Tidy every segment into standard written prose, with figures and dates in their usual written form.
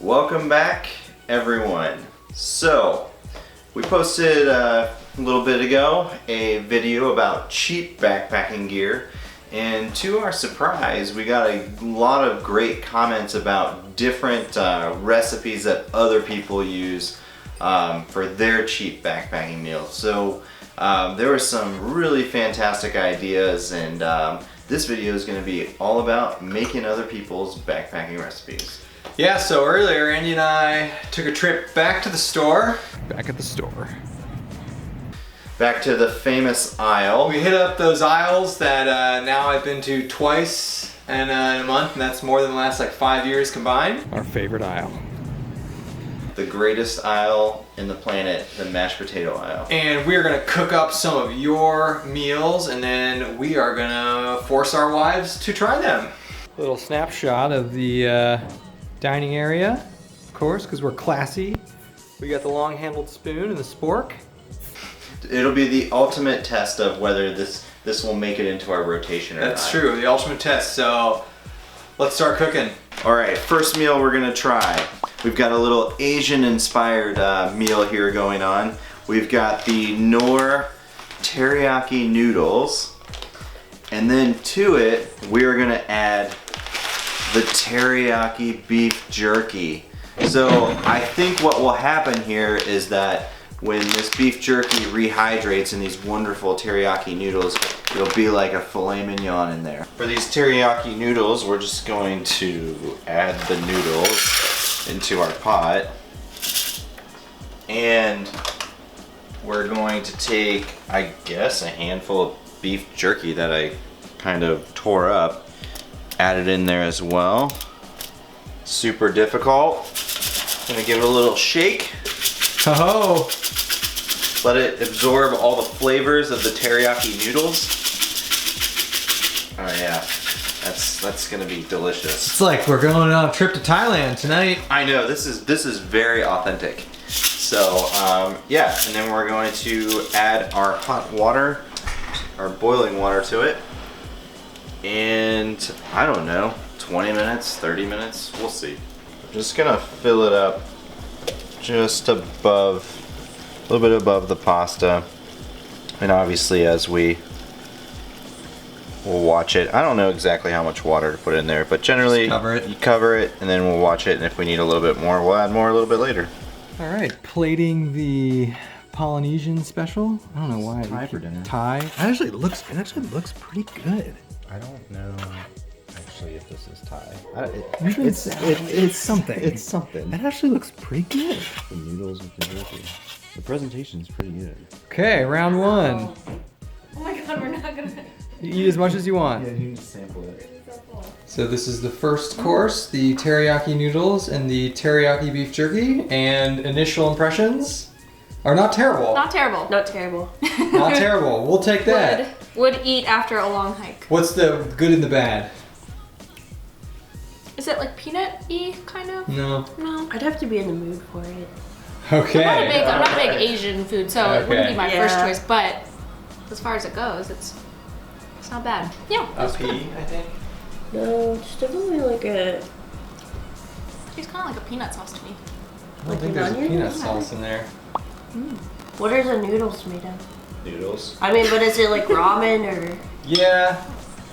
Welcome back, everyone. So, we posted a little bit ago a video about cheap backpacking gear, and to our surprise, we got a lot of great comments about different recipes that other people use for their cheap backpacking meals. So, there were some really fantastic ideas, and this video is going to be all about making other people's backpacking recipes. Yeah, so earlier Andy and I took a trip back to the store. Back at the store. Back to the famous aisle. We hit up those aisles that now I've been to twice in a month, and that's more than the last like 5 years combined. Our favorite aisle. The greatest aisle in the planet, the mashed potato aisle. And we are gonna cook up some of your meals, and then we are gonna force our wives to try them. Little snapshot of the dining area, of course, because we're classy. We got the long-handled spoon and the spork. It'll be the ultimate test of whether this will make it into our rotation or not. That's true, the ultimate test. So let's start cooking. All right, first meal we're gonna try. We've got a little Asian-inspired meal here going on. We've got the Knorr Teriyaki Noodles, and then to it we are gonna add the teriyaki beef jerky. So I think what will happen here is that when this beef jerky rehydrates in these wonderful teriyaki noodles, it'll be like a filet mignon in there. For these teriyaki noodles, we're just going to add the noodles into our pot. And we're going to take, I guess, a handful of beef jerky that I kind of tore up. Add it in there as well. Super difficult. Gonna give it a little shake. Oh! Let it absorb all the flavors of the teriyaki noodles. Oh yeah, that's gonna be delicious. It's like we're going on a trip to Thailand tonight. I know, this is very authentic. So yeah, and then we're going to add our hot water, our boiling water to it. And I don't know, 20 minutes, 30 minutes, we'll see. I'm just gonna fill it up just above, a little bit above the pasta. And obviously as we'll watch it, I don't know exactly how much water to put in there, but generally you cover it and then we'll watch it, and if we need a little bit more, we'll add more a little bit later. All right, plating the Polynesian special. I don't know why. Thai for dinner. Thai. It actually looks pretty good. I don't know actually if this is Thai. It's something. It's something. It actually looks pretty good. The noodles with the jerky. The presentation's pretty good. Okay, round one. Oh my god, we're not gonna... You eat as much as you want. Yeah, you can sample it. So this is the first course, the teriyaki noodles and the teriyaki beef jerky, and initial impressions are not terrible. Not terrible. Not terrible. Not terrible. We'll take that. Would eat after a long hike. What's the good and the bad? Is it like peanut-y kind of? No. No. I'd have to be in the mood for it. Okay. I'm not a big Asian food, so it wouldn't be my Yeah. first choice, but as far as it goes, it's not bad. Yeah. A it's good. pea, I think. No, it's definitely like a... Tastes kind of like a peanut sauce to me. I don't think there's a onion? peanut sauce in there. What are the noodles made of? Noodles. I mean, but is it like ramen or... Yeah.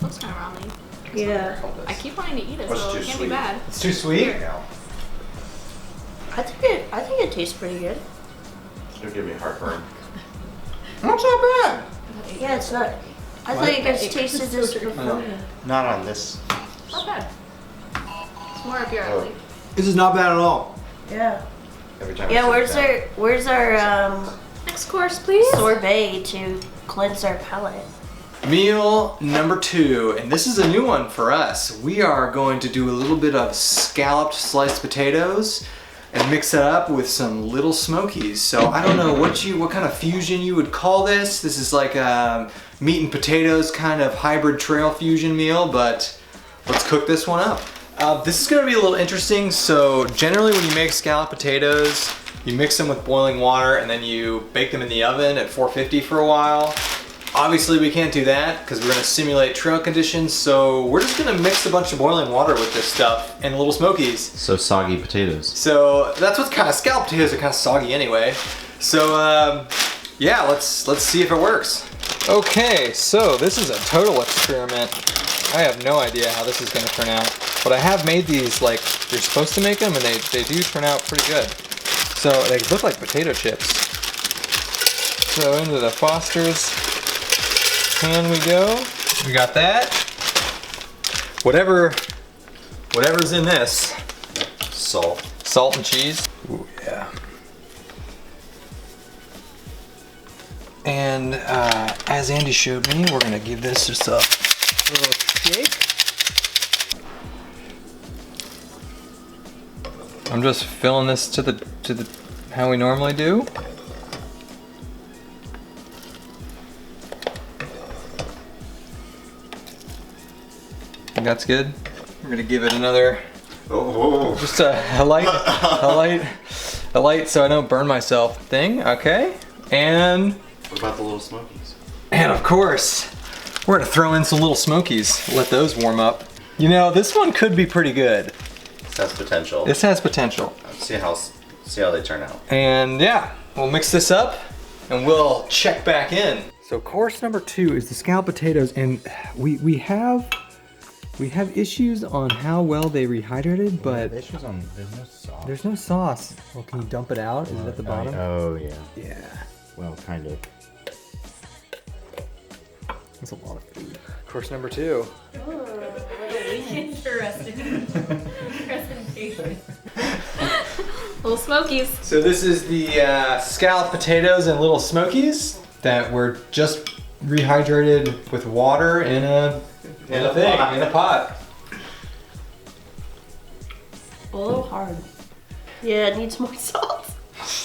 Looks kind of ramen. Yeah. I keep wanting to eat it, What's so too it can't sweet? be bad. It's too sweet? Yeah. I think it tastes pretty good. It'll give me heartburn. That's not bad. Yeah, it's not... I think it's tasted this before. Not on this. Not bad. It's more up your alley. This is not bad at all. Yeah. Every time. Yeah, where's our Next course, please. sorbet to cleanse our palate? Meal number 2, and this is a new one for us. We are going to do a little bit of scalloped sliced potatoes and mix it up with some little smokies. So I don't know what kind of fusion you would call this. This is like a meat and potatoes kind of hybrid trail fusion meal, but let's cook this one up. This is gonna be a little interesting. So generally when you make scalloped potatoes, You mix them with boiling water and then you bake them in the oven at 450 for a while. Obviously we can't do that because we're gonna simulate trail conditions, so we're just gonna mix a bunch of boiling water with this stuff and Little Smokies. So soggy potatoes. So that's what's kind of, scalloped potatoes are kind of soggy anyway. So yeah, let's see if it works. Okay, so this is a total experiment. I have no idea how this is gonna turn out, but I have made these like you're supposed to make them, and they do turn out pretty good. So they look like potato chips. So into the Foster's pan we go. We got that. Whatever's in this. Salt and cheese. Ooh, yeah. And as Andy showed me, we're gonna give this just a little shake. I'm just filling this to the how we normally do. Think that's good. We're gonna give it another, just a light, so I don't burn myself thing. Okay, and What about the Little Smokies? and of course, we're gonna throw in some Little Smokies. Let those warm up. You know, this one could be pretty good. This has potential. This has potential. Let's see how they turn out. And yeah, we'll mix this up and we'll check back in. So course number 2 is the scalloped potatoes, and we have issues on how well they rehydrated, but There's no sauce. there's no sauce. Well, can you dump it out? Is it at the bottom? Oh yeah. Yeah. Well, kind of. That's a lot of food. Course number 2. Interesting. Presentation. Little Smokies. So this is the scalloped potatoes and Little Smokies that were just rehydrated with water in a pot. A little hard. Yeah, it needs more salt.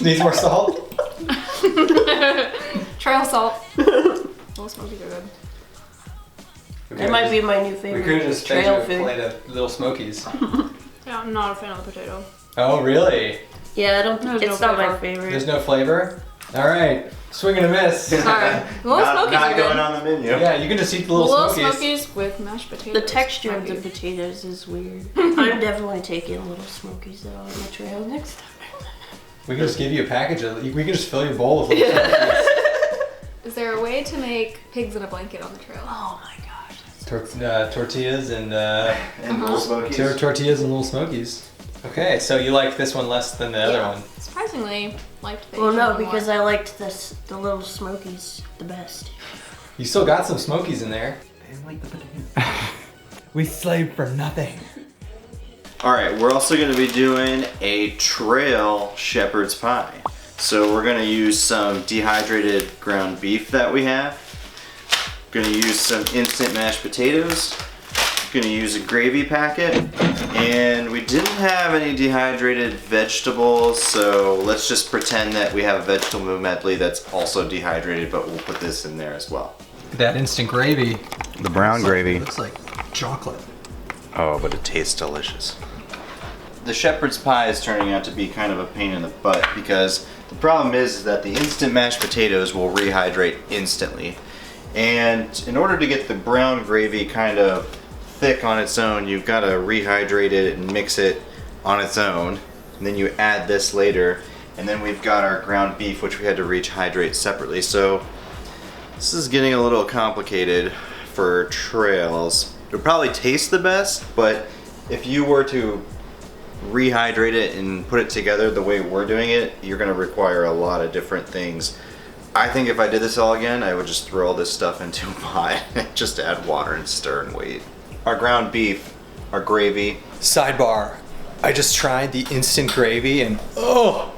Needs more salt. Trail salt. Little Smokies are good. That might be my new We favorite could have just fed you trail a plate food. of Little Smokies. Yeah, I'm not a fan of the potato. Oh, really? Yeah, I don't. There's It's no not my flavor. favorite. There's no flavor? All right, swing and a miss. Sorry. Little Smokies are good. on the menu. Yeah, you can just eat the Little Little Smokies. Smokies with mashed potatoes. The texture of the Might be- potatoes is weird. I'm definitely taking Little Smokies though on the trail next time. We can just give you a package of, we can just fill your bowl with Little Smokies. Is there a way to make pigs in a blanket on the trail? Oh my gosh. Tortillas and And Little Smokies. tortillas and Little Smokies. Okay, so you like this one less than the other Yeah. one. Surprisingly, liked the Well, Asian no, one because more. I liked the Little Smokies the best. You still got some Smokies in there. I didn't like the potato. We slaved for nothing. All right, we're also going to be doing a trail shepherd's pie. So we're going to use some dehydrated ground beef that we have. Going to use some instant mashed potatoes. Going to use a gravy packet. And we didn't have any dehydrated vegetables, so let's just pretend that we have a vegetable medley that's also dehydrated, but we'll put this in there as well. That instant gravy. The brown gravy. Looks like chocolate. Oh, but it tastes delicious. The shepherd's pie is turning out to be kind of a pain in the butt because the problem is that the instant mashed potatoes will rehydrate instantly. And in order to get the brown gravy kind of thick on its own, you've got to rehydrate it and mix it on its own. And then you add this later. And then we've got our ground beef, which we had to rehydrate separately. So this is getting a little complicated for trails. It would probably taste the best, but if you were to rehydrate it and put it together the way we're doing it, you're gonna require a lot of different things. I think if I did this all again, I would just throw all this stuff into a pot and just add water and stir and wait. Our ground beef, our gravy. Sidebar. I just tried the instant gravy and oh,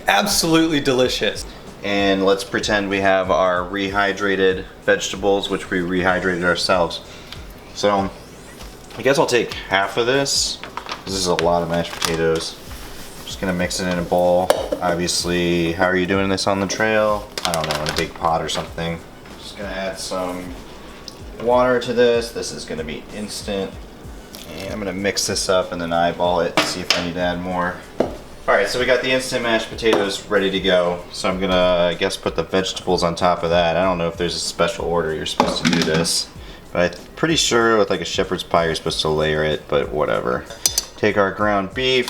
absolutely delicious. And let's pretend we have our rehydrated vegetables, which we rehydrated ourselves. So I guess I'll take half of this. This is a lot of mashed potatoes. Just gonna mix it in a bowl. Obviously, how are you doing this on the trail? I don't know, in a big pot or something. Just gonna add some water to this. This is gonna be instant. And I'm gonna mix this up and then eyeball it, see if I need to add more. All right, so we got the instant mashed potatoes ready to go. So I'm gonna, I guess, put the vegetables on top of that. I don't know if there's a special order you're supposed to do this, but I'm pretty sure with like a shepherd's pie you're supposed to layer it, but whatever. Take our ground beef,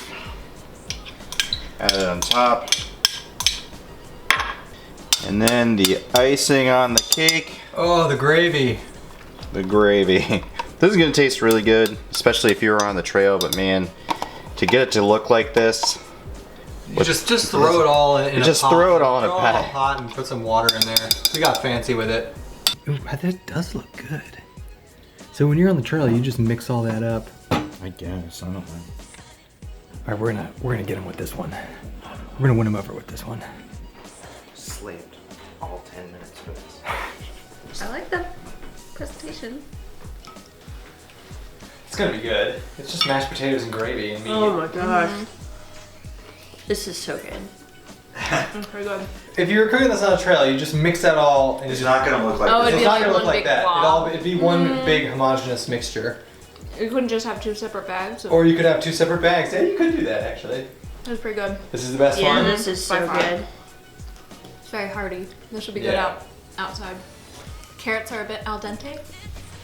add it on top, and then the icing on the cake. Oh, the gravy. The gravy. This is gonna taste really good, especially if you were on the trail, but man, to get it to look like this, You just throw it all in a just pot. throw it all in a Throw pot. all hot and put some water in there. We got fancy with it. Ooh, that does look good. So when you're on the trail, you just mix all that up. I guess. I don't know. All right, we're gonna get him with this one. We're gonna win him over with this one. Slaved all 10 minutes for this. I like the presentation. It's gonna be good. It's just mashed potatoes and gravy and meat. Oh my gosh. This is so good. Pretty good. If you were cooking this on a trail, you just mix that all. And It's just, not gonna look like Oh, this. it'd It's be not like gonna look one like big that. blob. It'd be one big homogeneous mixture. You couldn't just have 2 separate bags. Or you could have 2 separate bags. Yeah, you could do that actually. It was pretty good. This is the best Yeah, one. this is so By far. good. It's very hearty. This would be good Yeah. outside. Carrots are a bit al dente.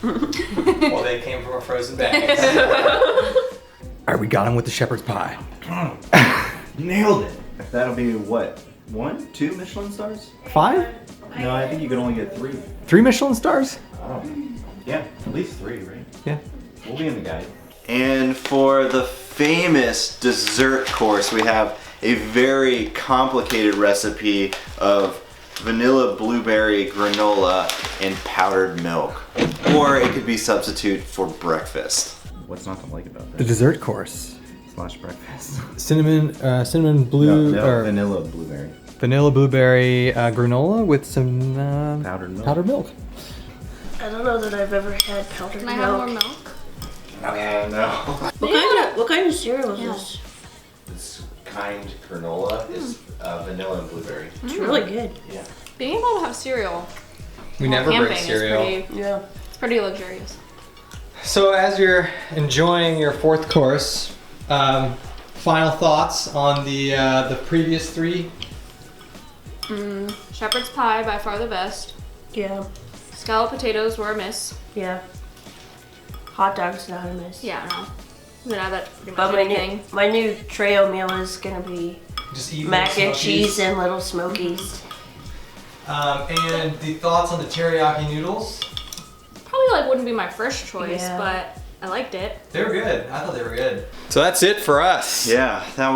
Well, they came from a frozen bag. All right, we got him with the shepherd's pie. Nailed it. That'll be what? 1, 2 Michelin stars? 5? No, I think you can only get 3. 3 Michelin stars? Oh. Yeah, at least 3, right? Yeah. We'll be in the guide. And for the famous dessert course, we have a very complicated recipe of vanilla blueberry granola and powdered milk. Or it could be substitute for breakfast. What's not to like about The this? dessert course. Slash breakfast. Cinnamon blue or vanilla blueberry. vanilla blueberry granola with some Powdered milk. powdered milk. I don't know that I've ever had powdered Can I have more milk. milk? No. What kind of cereal is this? This kind granola is vanilla and blueberry. It's really good. Yeah. Being able to have cereal We while never break camping cereal. is Yeah. pretty luxurious. So as you're enjoying your 4th course, final thoughts on the previous 3? Shepherd's pie, by far the best. Yeah. Scalloped potatoes were a miss. Yeah. Hot dogs not a miss. Yeah, no. You can add that to pretty much But anything. my new trail meal is gonna be Just eat mac little and Smokies. cheese and little smokies. And the thoughts on the teriyaki noodles? Probably wouldn't be my first choice, Yeah. but I liked it. They were good. I thought they were good. So that's it for us. Yeah, that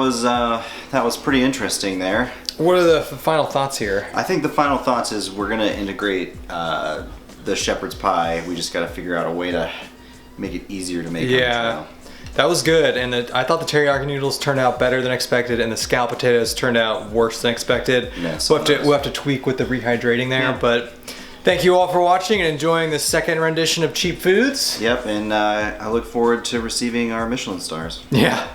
was pretty interesting there. What are the final thoughts here? I think the final thoughts is we're gonna integrate the shepherd's pie. We just gotta figure out a way to make it easier to make on the Yeah, trail. that was good. And I thought the teriyaki noodles turned out better than expected, and the scalloped potatoes turned out worse than expected. Yes, we'll have to tweak with the rehydrating there. Yeah. But thank you all for watching and enjoying the 2nd rendition of Cheap Foods. Yep, and I look forward to receiving our Michelin stars. Yeah.